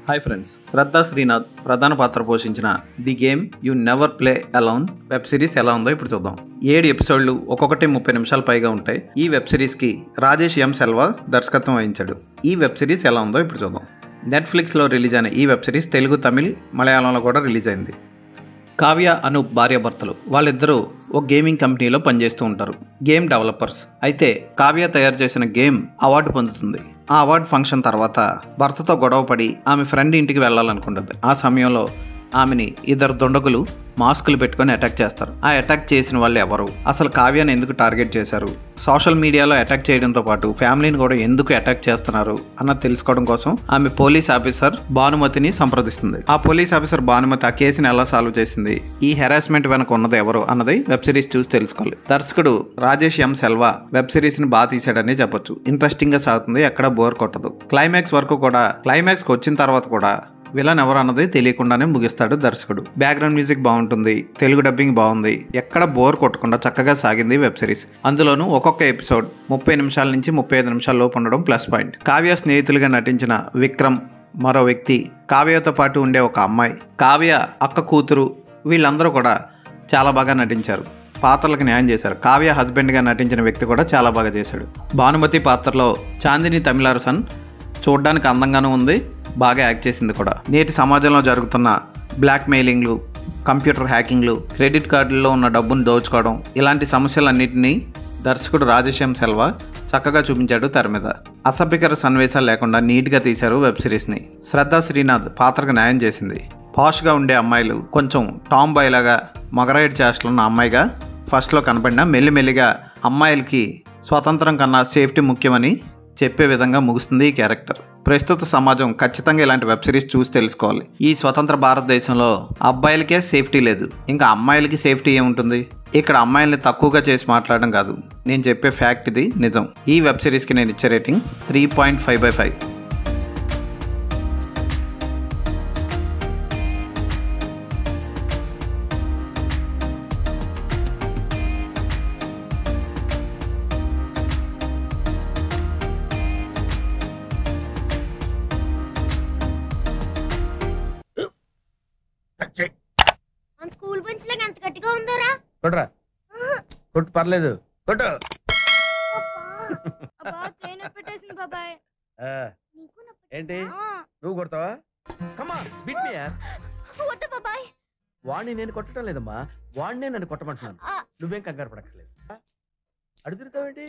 Hi friends, శ్రద్ధా శ్రీనాథ్ ప్రధాన పాత్ర పోషించిన the game you never play alone web series ఎలా ఉందో ఇప్పుడు చూద్దాం. 7 ఎపిసోడ్లు ఒక్కొక్కటి 30 నిమిషాల పైగా ఉంటాయి. ఈ వెబ్ సిరీస్కి రాజేష్ ఎం సెల్వా దర్శకత్వం వహించాడు. ఈ వెబ్ సిరీస్ ఎలా ఉందో ఇప్పుడు చూద్దాం. నెట్ఫ్లిక్స్లో రిలీజ్ అయిన ఈ వెబ్ సిరీస్ తెలుగు, తమిళ్, మలయాళంలో కూడా రిలీజ్ అయింది. కావ్య, అనూప్ భార్యాభర్తలు. వాళ్ళిద్దరూ ఒక గేమింగ్ కంపెనీలో పనిచేస్తూ ఉంటారు, గేమ్ డెవలపర్స్. అయితే కావ్య తయారు చేసిన గేమ్ అవార్డు పొందుతుంది. ఆ అవార్డు ఫంక్షన్ తర్వాత భర్తతో గొడవపడి ఆమె ఫ్రెండ్ ఇంటికి వెళ్ళాలనుకుంటుంది. ఆ సమయంలో ఆమెని ఇద్దరు దుండగులు మాస్కులు పెట్టుకొని అటాక్ చేస్తారు. ఆ అటాక్ చేసిన వాళ్ళు ఎవరు, అసలు కావ్యాన్ని ఎందుకు టార్గెట్ చేశారు, సోషల్ మీడియాలో అటాక్ చేయడంతో పాటు ఫ్యామిలీని కూడా ఎందుకు అటాక్ చేస్తున్నారు అన్నది తెలుసుకోవడం కోసం ఆమె పోలీస్ ఆఫీసర్ భానుమతిని సంప్రదిస్తుంది. ఆ పోలీస్ ఆఫీసర్ భానుమతి ఆ కేసుని ఎలా సాల్వ్ చేసింది, ఈ హెరాస్మెంట్ వెనక ఉన్నది ఎవరు అన్నది వెబ్ సిరీస్ చూసి తెలుసుకోవాలి. దర్శకుడు రాజేష్ ఎం సెల్వా వెబ్ సిరీస్ ని బాగా తీసాడని చెప్పొచ్చు. ఇంట్రెస్టింగ్ గా సాగుతుంది, ఎక్కడ బోర్ కొట్టదు. క్లైమాక్స్ వరకు కూడా, క్లైమాక్స్ కి వచ్చిన తర్వాత కూడా విలన్ ఎవరు అన్నది తెలియకుండానే ముగిస్తాడు దర్శకుడు. బ్యాక్గ్రౌండ్ మ్యూజిక్ బాగుంటుంది, తెలుగు డబ్బింగ్ బాగుంది, ఎక్కడ బోర్ కొట్టకుండా చక్కగా సాగింది వెబ్ సిరీస్. అందులోనూ ఒక్కొక్క ఎపిసోడ్ 30 నిమిషాల నుంచి 35 నిమిషాల లోపు ఉండడం ప్లస్ పాయింట్. కావ్య స్నేహితులుగా నటించిన విక్రమ్, మరో వ్యక్తి, కావ్యతో పాటు ఉండే ఒక అమ్మాయి, కావ్య అక్క కూతురు, వీళ్ళందరూ కూడా చాలా బాగా నటించారు, పాత్రలకు న్యాయం చేశారు. కావ్య హస్బెండ్గా నటించిన వ్యక్తి కూడా చాలా బాగా చేశాడు. భానుమతి పాత్రలో చాందిని తమిళారసన్ చూడ్డానికి అందంగానూ ఉంది, బాగా యాక్ట్ చేసింది కూడా. నేటి సమాజంలో జరుగుతున్న బ్లాక్ మెయిలింగ్లు, కంప్యూటర్ హ్యాకింగ్లు, క్రెడిట్ కార్డుల్లో ఉన్న డబ్బును దోచుకోవడం, ఇలాంటి సమస్యలన్నింటినీ దర్శకుడు రాజేష్ ఎం సెల్వా చక్కగా చూపించాడు తెర మీద. అసభ్యకర సన్నివేశాలు లేకుండా నీట్గా తీశారు వెబ్ సిరీస్ని. శ్రద్ధా శ్రీనాథ్ పాత్రకు న్యాయం చేసింది. పాష్గా ఉండే అమ్మాయిలు కొంచెం టామ్ బాయ్ లాగా మగరాయిడ్ చేష్టలు ఉన్న అమ్మాయిగా ఫస్ట్లో కనపడినా మెల్లిమెల్లిగా అమ్మాయిలకి స్వతంత్రం కన్నా సేఫ్టీ ముఖ్యమని చెప్పే విధంగా ముగుస్తుంది ఈ క్యారెక్టర్. ప్రస్తుత సమాజం ఖచ్చితంగా ఇలాంటి వెబ్ సిరీస్ చూసి తెలుసుకోవాలి. ఈ స్వతంత్ర భారతదేశంలో అబ్బాయిలకే సేఫ్టీ లేదు, ఇంకా అమ్మాయిలకి సేఫ్టీ ఏముంటుంది? ఇక్కడ అమ్మాయిల్ని తక్కువగా చేసి మాట్లాడడం కాదు, నేను చెప్పే ఫ్యాక్ట్, ఇది నిజం. ఈ వెబ్ సిరీస్కి నేను ఇచ్చే రేటింగ్ 3.5/5. స్కూల్ బెంచ్ లాగా ఎంత గట్టిగా ఉందోరా? కొట్రా, కొట్టు, పర్లేదు, కొట్టు. బాబాయ్ ఏంటి నువ్వు కొడతావా? కమా బిట్ మీ యార్. వద్దు బాబాయ్. వాడిని నేను కొట్టడం లేదమ్మా, వాడినే నన్ను కొట్టమంటున్నాను. నువ్వేం కంగారు పడక్కర్లేదు. అడుగుతావేంటి?